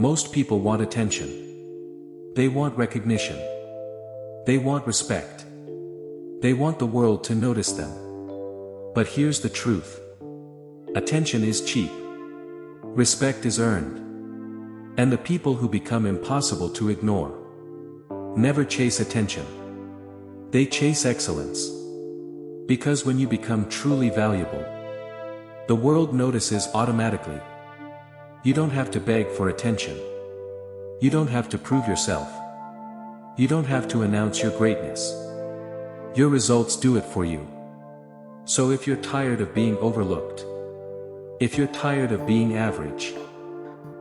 Most people want attention. They want recognition. They want respect. They want the world to notice them. But here's the truth. Attention is cheap. Respect is earned. And the people who become impossible to ignore never chase attention. They chase excellence. Because when you become truly valuable, the world notices automatically. You don't have to beg for attention. You don't have to prove yourself. You don't have to announce your greatness. Your results do it for you. So if you're tired of being overlooked, if you're tired of being average,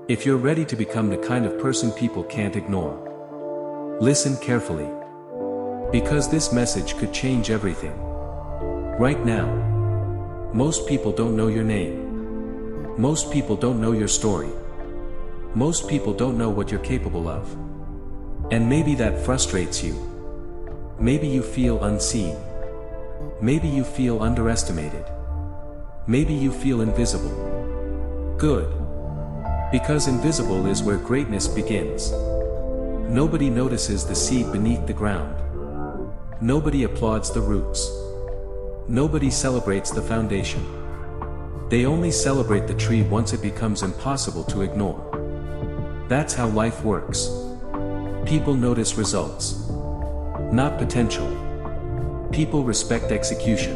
if you're ready to become the kind of person people can't ignore, listen carefully. Because this message could change everything. Right now, most people don't know your name. Most people don't know your story. Most people don't know what you're capable of. And maybe that frustrates you. Maybe you feel unseen. Maybe you feel underestimated. Maybe you feel invisible. Good. Because invisible is where greatness begins. Nobody notices the seed beneath the ground. Nobody applauds the roots. Nobody celebrates the foundation. They only celebrate the tree once it becomes impossible to ignore. That's how life works. People notice results, not potential. People respect execution,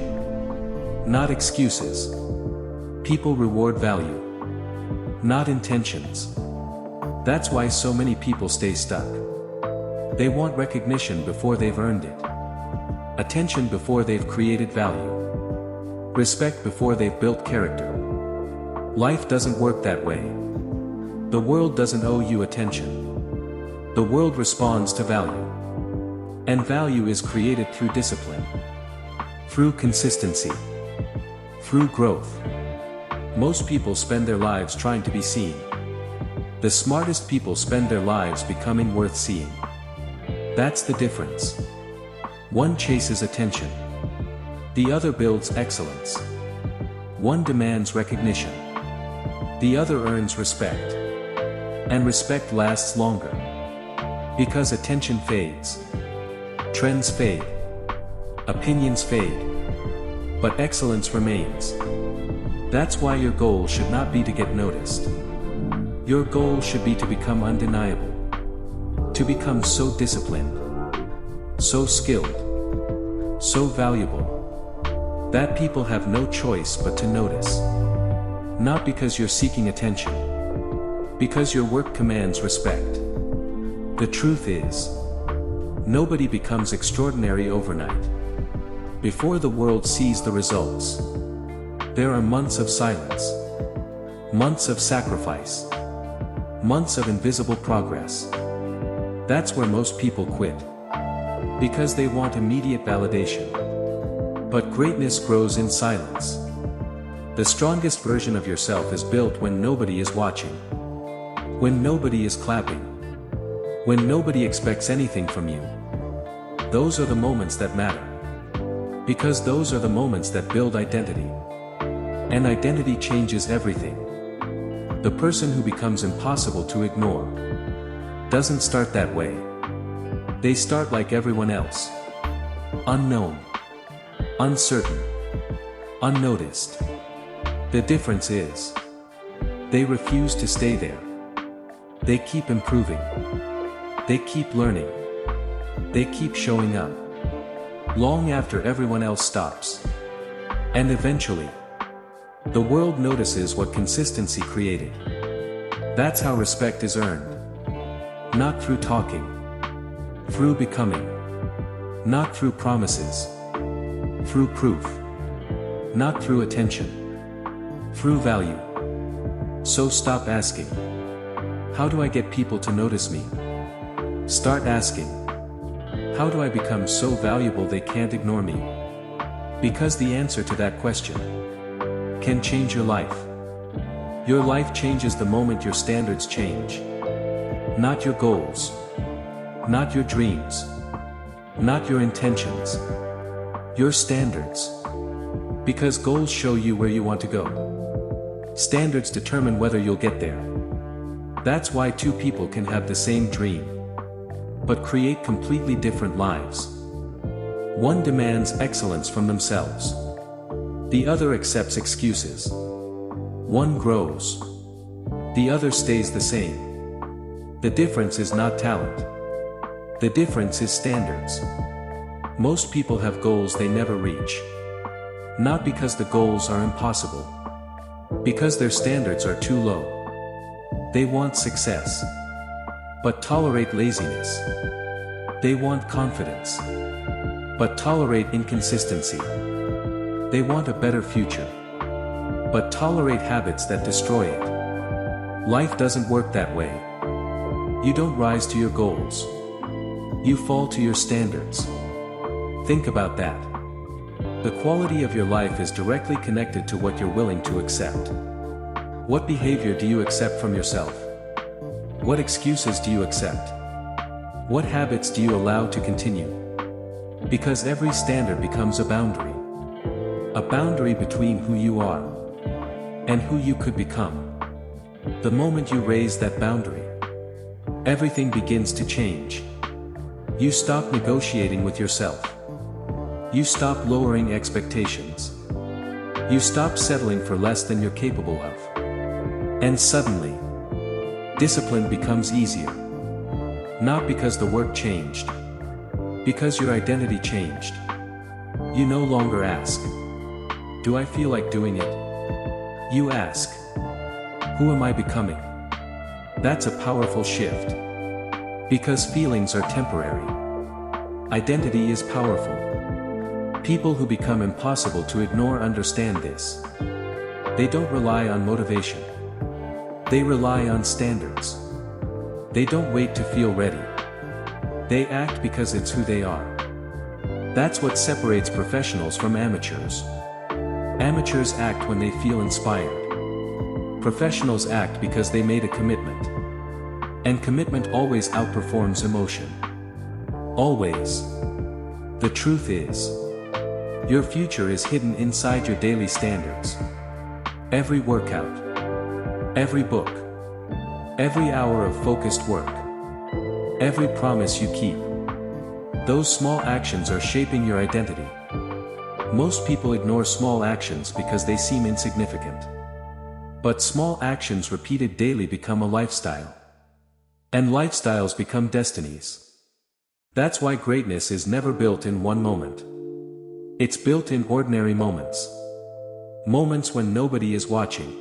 not excuses. People reward value, not intentions. That's why so many people stay stuck. They want recognition before they've earned it. Attention before they've created value. Respect before they've built character. Life doesn't work that way. The world doesn't owe you attention. The world responds to value. And value is created through discipline. Through consistency. Through growth. Most people spend their lives trying to be seen. The smartest people spend their lives becoming worth seeing. That's the difference. One chases attention. The other builds excellence. One demands recognition. The other earns respect. And respect lasts longer. Because attention fades. Trends fade. Opinions fade. But excellence remains. That's why your goal should not be to get noticed. Your goal should be to become undeniable. To become so disciplined. So skilled. So valuable. That people have no choice but to notice. Not because you're seeking attention. Because your work commands respect. The truth is, nobody becomes extraordinary overnight. Before the world sees the results, there are months of silence. Months of sacrifice. Months of invisible progress. That's where most people quit. Because they want immediate validation. But greatness grows in silence. The strongest version of yourself is built when nobody is watching. When nobody is clapping. When nobody expects anything from you. Those are the moments that matter. Because those are the moments that build identity. And identity changes everything. The person who becomes impossible to ignore doesn't start that way. They start like everyone else. Unknown. Uncertain. Unnoticed. The difference is, they refuse to stay there. They keep improving. They keep learning. They keep showing up. Long after everyone else stops. And eventually, the world notices what consistency created. That's how respect is earned. Not through talking. Through becoming. Not through promises. Through proof. Not through attention. Through value. So stop asking, how do I get people to notice me? Start asking, how do I become so valuable they can't ignore me? Because the answer to that question can change your life. Your life changes the moment your standards change. Not your goals. Not your dreams. Not your intentions. Your standards. Because goals show you where you want to go. Standards determine whether you'll get there. That's why two people can have the same dream, but create completely different lives. One demands excellence from themselves. The other accepts excuses. One grows. The other stays the same. The difference is not talent. The difference is standards. Most people have goals they never reach. Not because the goals are impossible. Because their standards are too low. They want success, but tolerate laziness. They want confidence, but tolerate inconsistency. They want a better future, but tolerate habits that destroy it. Life doesn't work that way. You don't rise to your goals. You fall to your standards. Think about that. The quality of your life is directly connected to what you're willing to accept. What behavior do you accept from yourself? What excuses do you accept? What habits do you allow to continue? Because every standard becomes a boundary. A boundary between who you are and who you could become. The moment you raise that boundary, everything begins to change. You stop negotiating with yourself. You stop lowering expectations. You stop settling for less than you're capable of. And suddenly, discipline becomes easier. Not because the work changed. Because your identity changed. You no longer ask, "Do I feel like doing it?" You ask, "Who am I becoming?" That's a powerful shift. Because feelings are temporary. Identity is powerful. People who become impossible to ignore understand this. They don't rely on motivation. They rely on standards. They don't wait to feel ready. They act because it's who they are. That's what separates professionals from amateurs. Amateurs act when they feel inspired. Professionals act because they made a commitment. And commitment always outperforms emotion. Always. The truth is, your future is hidden inside your daily standards. Every workout. Every book. Every hour of focused work. Every promise you keep. Those small actions are shaping your identity. Most people ignore small actions because they seem insignificant. But small actions repeated daily become a lifestyle. And lifestyles become destinies. That's why greatness is never built in one moment. It's built in ordinary moments. Moments when nobody is watching.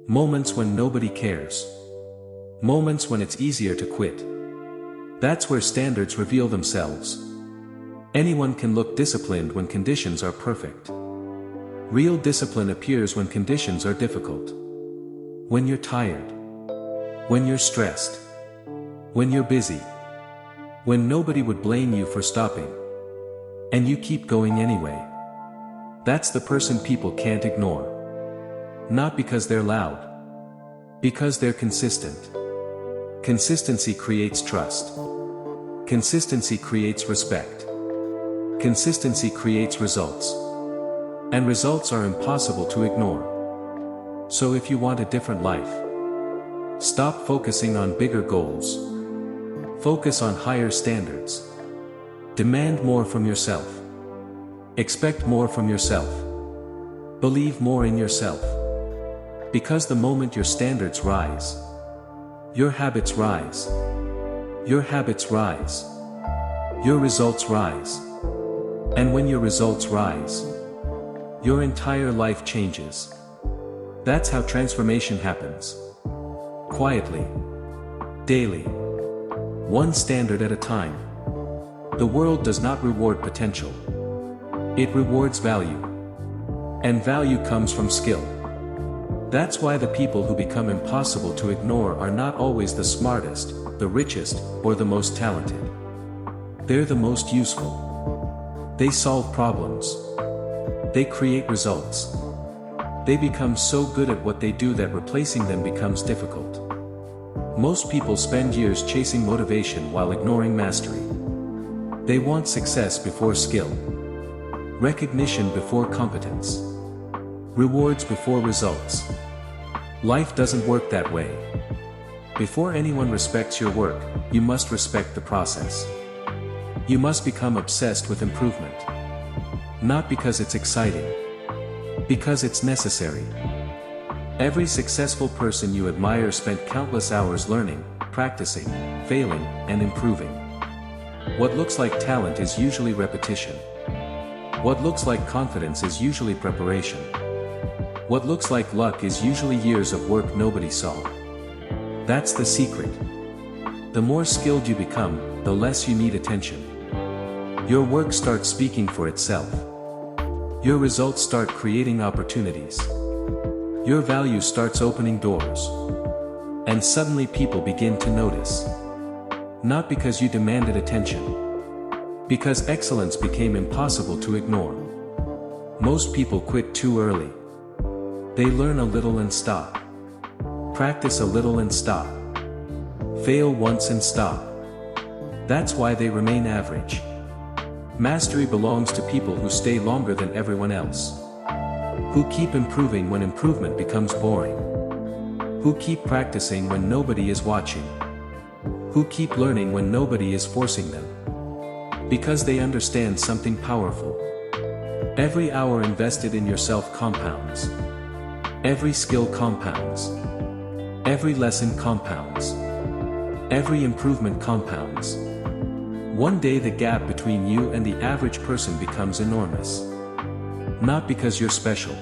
Moments when nobody cares. Moments when it's easier to quit. That's where standards reveal themselves. Anyone can look disciplined when conditions are perfect. Real discipline appears when conditions are difficult. When you're tired. When you're stressed. When you're busy. When nobody would blame you for stopping. And you keep going anyway. That's the person people can't ignore. Not because they're loud. Because they're consistent. Consistency creates trust. Consistency creates respect. Consistency creates results. And results are impossible to ignore. So if you want a different life, stop focusing on bigger goals. Focus on higher standards. Demand more from yourself. Expect more from yourself. Believe more in yourself. Because the moment your standards rise, your habits rise. Your habits rise. Your results rise. And when your results rise, your entire life changes. That's how transformation happens. Quietly. Daily. One standard at a time. The world does not reward potential. It rewards value. And value comes from skill. That's why the people who become impossible to ignore are not always the smartest, the richest, or the most talented. They're the most useful. They solve problems. They create results. They become so good at what they do that replacing them becomes difficult. Most people spend years chasing motivation while ignoring mastery. They want success before skill. Recognition before competence. Rewards before results. Life doesn't work that way. Before anyone respects your work, you must respect the process. You must become obsessed with improvement. Not because it's exciting. Because it's necessary. Every successful person you admire spent countless hours learning, practicing, failing, and improving. What looks like talent is usually repetition. What looks like confidence is usually preparation. What looks like luck is usually years of work nobody saw. That's the secret. The more skilled you become, the less you need attention. Your work starts speaking for itself. Your results start creating opportunities. Your value starts opening doors. And suddenly people begin to notice. Not because you demanded attention. Because excellence became impossible to ignore. Most people quit too early. They learn a little and stop. Practice a little and stop. Fail once and stop. That's why they remain average. Mastery belongs to people who stay longer than everyone else. Who keep improving when improvement becomes boring. Who keep practicing when nobody is watching. Who keep learning when nobody is forcing them. Because they understand something powerful. Every hour invested in yourself compounds. Every skill compounds. Every lesson compounds. Every improvement compounds. One day the gap between you and the average person becomes enormous. Not because you're special.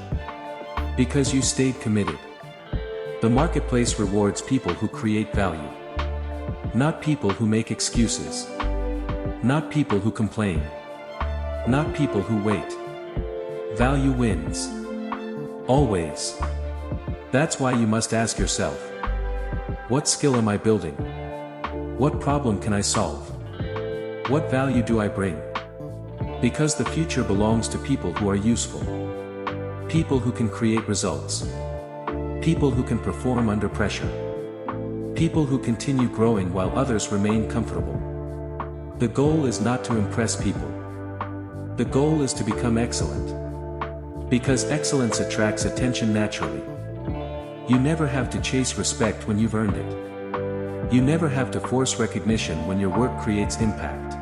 Because you stayed committed. The marketplace rewards people who create value. Not people who make excuses. Not people who complain. Not people who wait. Value wins. Always. That's why you must ask yourself, what skill am I building? What problem can I solve? What value do I bring? Because the future belongs to people who are useful. People who can create results. People who can perform under pressure. People who continue growing while others remain comfortable. The goal is not to impress people. The goal is to become excellent. Because excellence attracts attention naturally. You never have to chase respect when you've earned it. You never have to force recognition when your work creates impact.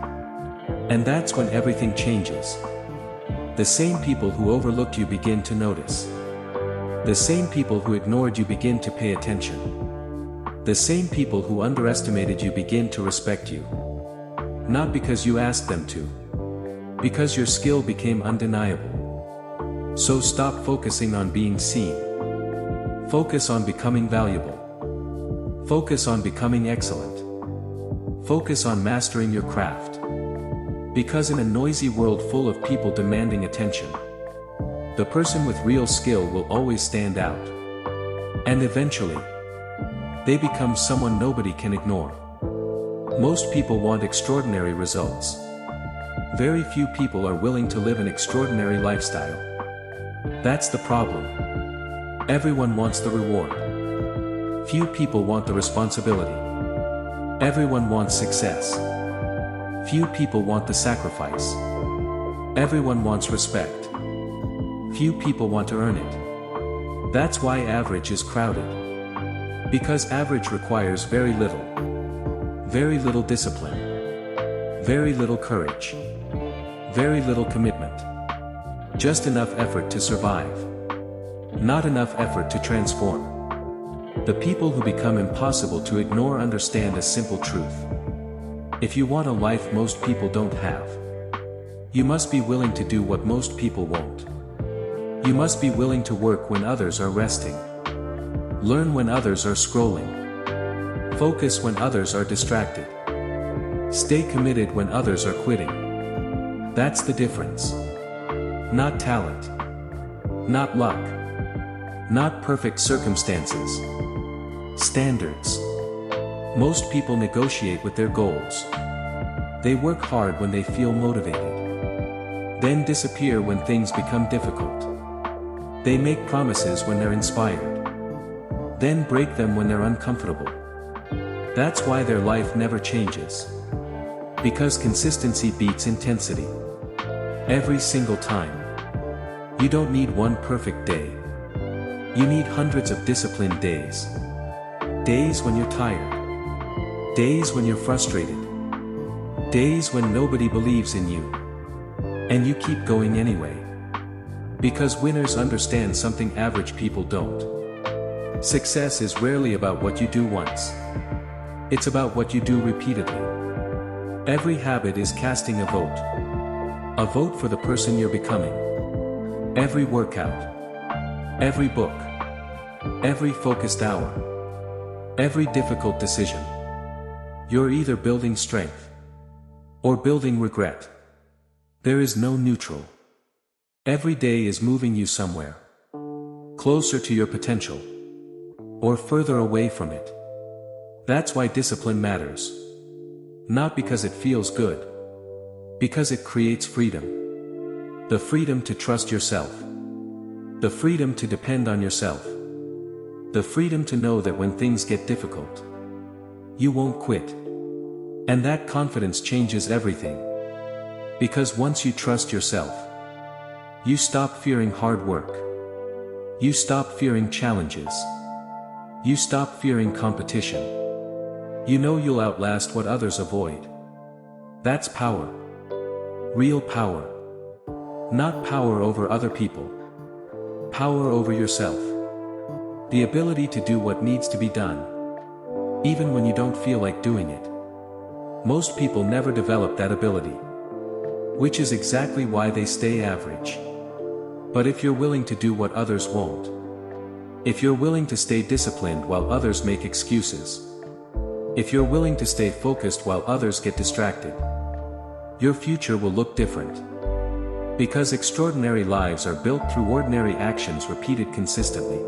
And that's when everything changes. The same people who overlooked you begin to notice. The same people who ignored you begin to pay attention. The same people who underestimated you begin to respect you. Not because you asked them to. Because your skill became undeniable. So stop focusing on being seen. Focus on becoming valuable. Focus on becoming excellent. Focus on mastering your craft. Because in a noisy world full of people demanding attention, the person with real skill will always stand out. And eventually, they become someone nobody can ignore. Most people want extraordinary results. Very few people are willing to live an extraordinary lifestyle. That's the problem. Everyone wants the reward. Few people want the responsibility. Everyone wants success. Few people want the sacrifice. Everyone wants respect. Few people want to earn it. That's why average is crowded. Because average requires very little. Very little discipline. Very little courage. Very little commitment. Just enough effort to survive. Not enough effort to transform. The people who become impossible to ignore understand a simple truth. If you want a life most people don't have, you must be willing to do what most people won't. You must be willing to work when others are resting. Learn when others are scrolling. Focus when others are distracted. Stay committed when others are quitting. That's the difference. Not talent. Not luck. Not perfect circumstances. Standards. Most people negotiate with their goals. They work hard when they feel motivated. Then disappear when things become difficult. They make promises when they're inspired. Then break them when they're uncomfortable. That's why their life never changes. Because consistency beats intensity. Every single time. You don't need one perfect day. You need hundreds of disciplined days. Days when you're tired. Days when you're frustrated. Days when nobody believes in you. And you keep going anyway. Because winners understand something average people don't. Success is rarely about what you do once. It's about what you do repeatedly. Every habit is casting a vote. A vote for the person you're becoming. Every workout. Every book. Every focused hour. Every difficult decision. You're either building strength or building regret. There is no neutral. Every day is moving you somewhere. Closer to your potential. Or further away from it. That's why discipline matters. Not because it feels good. Because it creates freedom. The freedom to trust yourself. The freedom to depend on yourself. The freedom to know that when things get difficult, you won't quit. And that confidence changes everything. Because once you trust yourself, you stop fearing hard work. You stop fearing challenges. You stop fearing competition. You know you'll outlast what others avoid. That's power. Real power. Not power over other people. Power over yourself. The ability to do what needs to be done, even when you don't feel like doing it. Most people never develop that ability. Which is exactly why they stay average. But if you're willing to do what others won't, if you're willing to stay disciplined while others make excuses, if you're willing to stay focused while others get distracted, your future will look different. Because extraordinary lives are built through ordinary actions repeated consistently.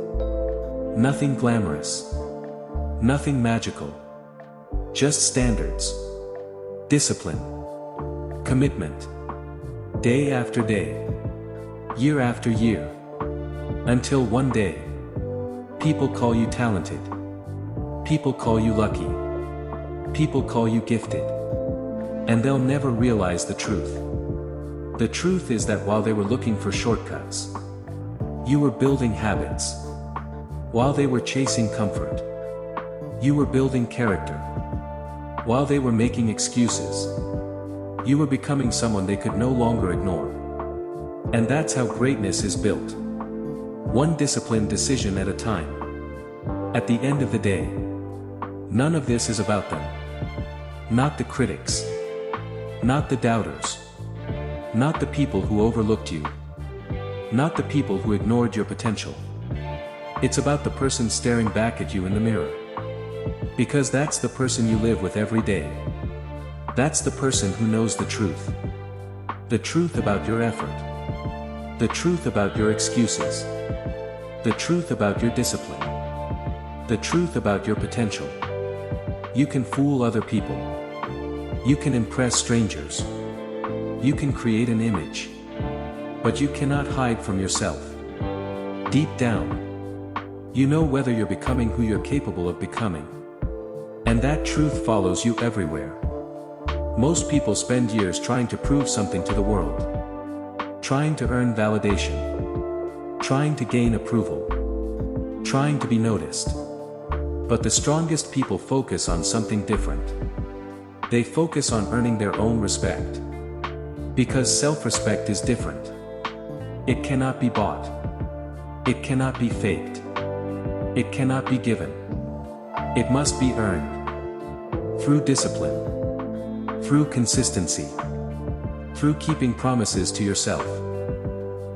Nothing glamorous. Nothing magical. Just standards. Discipline. Commitment. Day after day. Year after year. Until one day, people call you talented. People call you lucky. People call you gifted. And they'll never realize the truth. The truth is that while they were looking for shortcuts, you were building habits. While they were chasing comfort, you were building character. While they were making excuses, you were becoming someone they could no longer ignore. And that's how greatness is built. One disciplined decision at a time. At the end of the day, none of this is about them. Not the critics. Not the doubters. Not the people who overlooked you. Not the people who ignored your potential. It's about the person staring back at you in the mirror. Because that's the person you live with every day. That's the person who knows the truth. The truth about your effort. The truth about your excuses. The truth about your discipline. The truth about your potential. You can fool other people. You can impress strangers. You can create an image. But you cannot hide from yourself. Deep down, you know whether you're becoming who you're capable of becoming. And that truth follows you everywhere. Most people spend years trying to prove something to the world. Trying to earn validation. Trying to gain approval. Trying to be noticed. But the strongest people focus on something different. They focus on earning their own respect. Because self-respect is different. It cannot be bought. It cannot be faked. It cannot be given. It must be earned. Through discipline. Through consistency. Through keeping promises to yourself.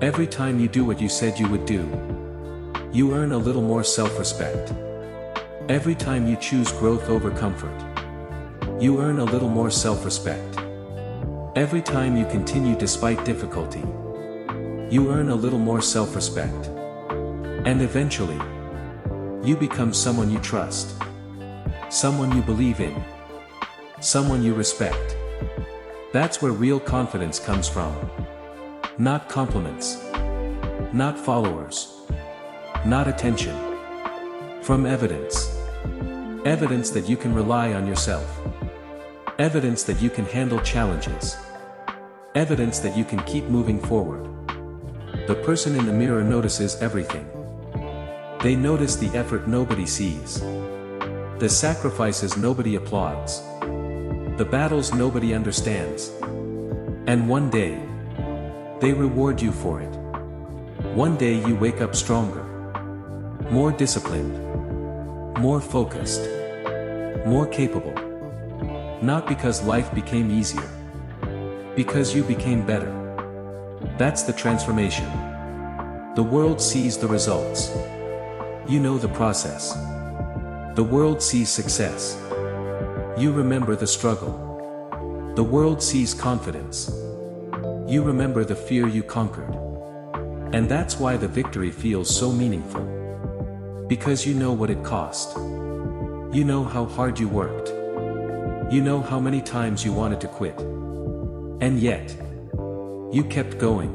Every time you do what you said you would do, you earn a little more self-respect. Every time you choose growth over comfort, you earn a little more self-respect. Every time you continue despite difficulty, you earn a little more self-respect. And eventually, you become someone you trust. Someone you believe in. Someone you respect. That's where real confidence comes from. Not compliments. Not followers. Not attention. From evidence. Evidence that you can rely on yourself. Evidence that you can handle challenges. Evidence that you can keep moving forward. The person in the mirror notices everything. They notice the effort nobody sees. The sacrifices nobody applauds. The battles nobody understands. And one day, they reward you for it. One day you wake up stronger, more disciplined, more focused, more capable. Not because life became easier, because you became better. That's the transformation. The world sees the results. You know the process. The world sees success. You remember the struggle. The world sees confidence. You remember the fear you conquered. And that's why the victory feels so meaningful. Because you know what it cost. You know how hard you worked. You know how many times you wanted to quit. And yet, you kept going.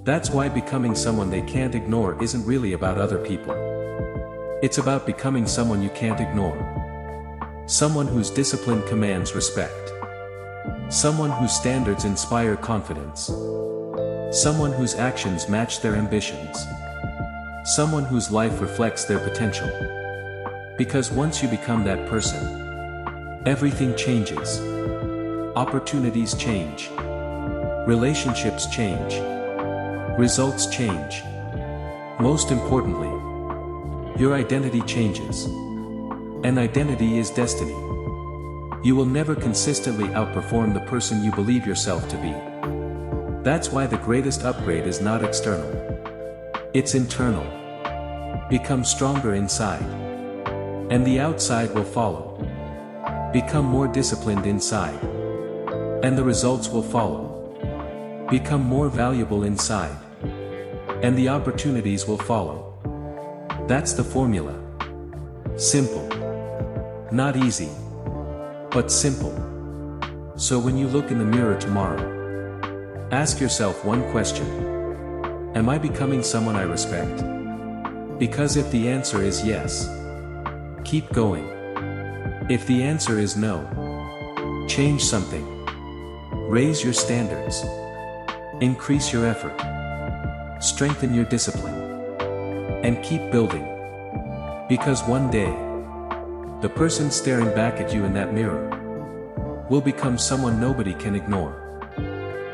That's why becoming someone they can't ignore isn't really about other people. It's about becoming someone you can't ignore. Someone whose discipline commands respect. Someone whose standards inspire confidence. Someone whose actions match their ambitions. Someone whose life reflects their potential. Because once you become that person, everything changes. Opportunities change. Relationships change. Results change. Most importantly, your identity changes. And identity is destiny. You will never consistently outperform the person you believe yourself to be. That's why the greatest upgrade is not external. It's internal. Become stronger inside. And the outside will follow. Become more disciplined inside. And the results will follow. Become more valuable inside. And the opportunities will follow. That's the formula. Simple. Not easy. But simple. So when you look in the mirror tomorrow, ask yourself one question. Am I becoming someone I respect? Because if the answer is yes, keep going. If the answer is no, change something. Raise your standards. Increase your effort. Strengthen your discipline. And keep building. Because one day, the person staring back at you in that mirror will become someone nobody can ignore.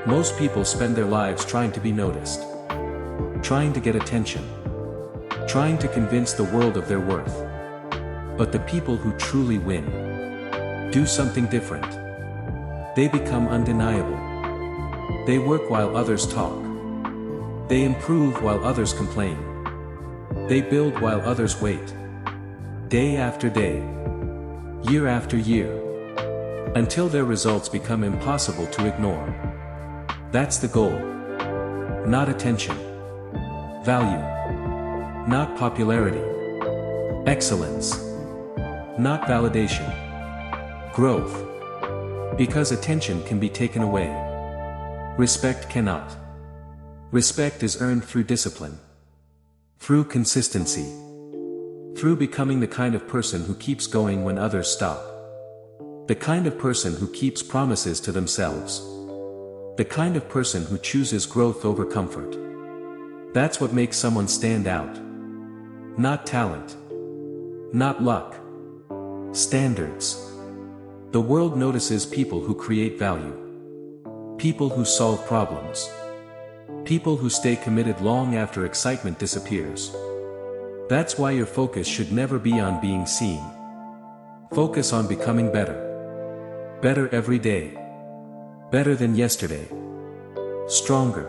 Most people spend their lives trying to be noticed, trying to get attention, trying to convince the world of their worth. But the people who truly win do something different. They become undeniable. They work while others talk. They improve while others complain. They build while others wait. Day after day, year after year, until their results become impossible to ignore. That's the goal. Not attention. Value. Not popularity. Excellence. Not validation. Growth. Because attention can be taken away. Respect cannot. Respect is earned through discipline. Through consistency. Through becoming the kind of person who keeps going when others stop. The kind of person who keeps promises to themselves. The kind of person who chooses growth over comfort. That's what makes someone stand out. Not talent. Not luck. Standards. The world notices people who create value. People who solve problems. People who stay committed long after excitement disappears. That's why your focus should never be on being seen. Focus on becoming better. Better every day. Better than yesterday. Stronger.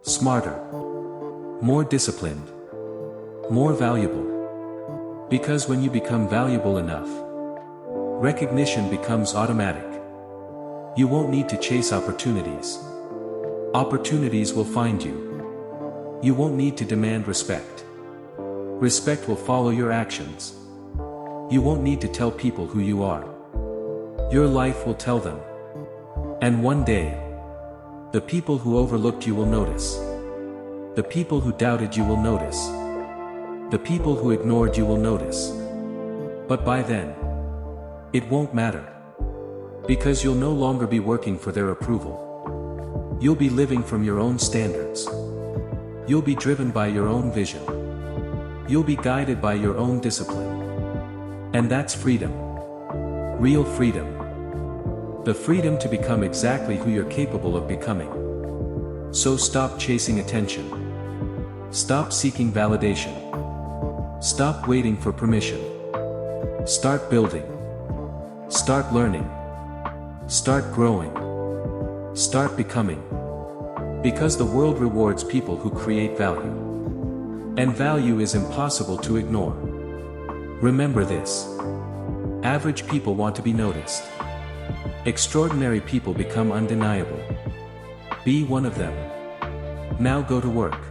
Smarter. More disciplined. More valuable. Because when you become valuable enough, recognition becomes automatic. You won't need to chase opportunities. Opportunities will find you. You won't need to demand respect. Respect will follow your actions. You won't need to tell people who you are. Your life will tell them. And one day, the people who overlooked you will notice. The people who doubted you will notice. The people who ignored you will notice. But by then, it won't matter. Because you'll no longer be working for their approval. You'll be living from your own standards. You'll be driven by your own vision. You'll be guided by your own discipline. And that's freedom. Real freedom. The freedom to become exactly who you're capable of becoming. So stop chasing attention. Stop seeking validation. Stop waiting for permission. Start building. Start learning. Start growing. Start becoming. Because the world rewards people who create value. And value is impossible to ignore. Remember this. Average people want to be noticed. Extraordinary people become undeniable. Be one of them. Now go to work.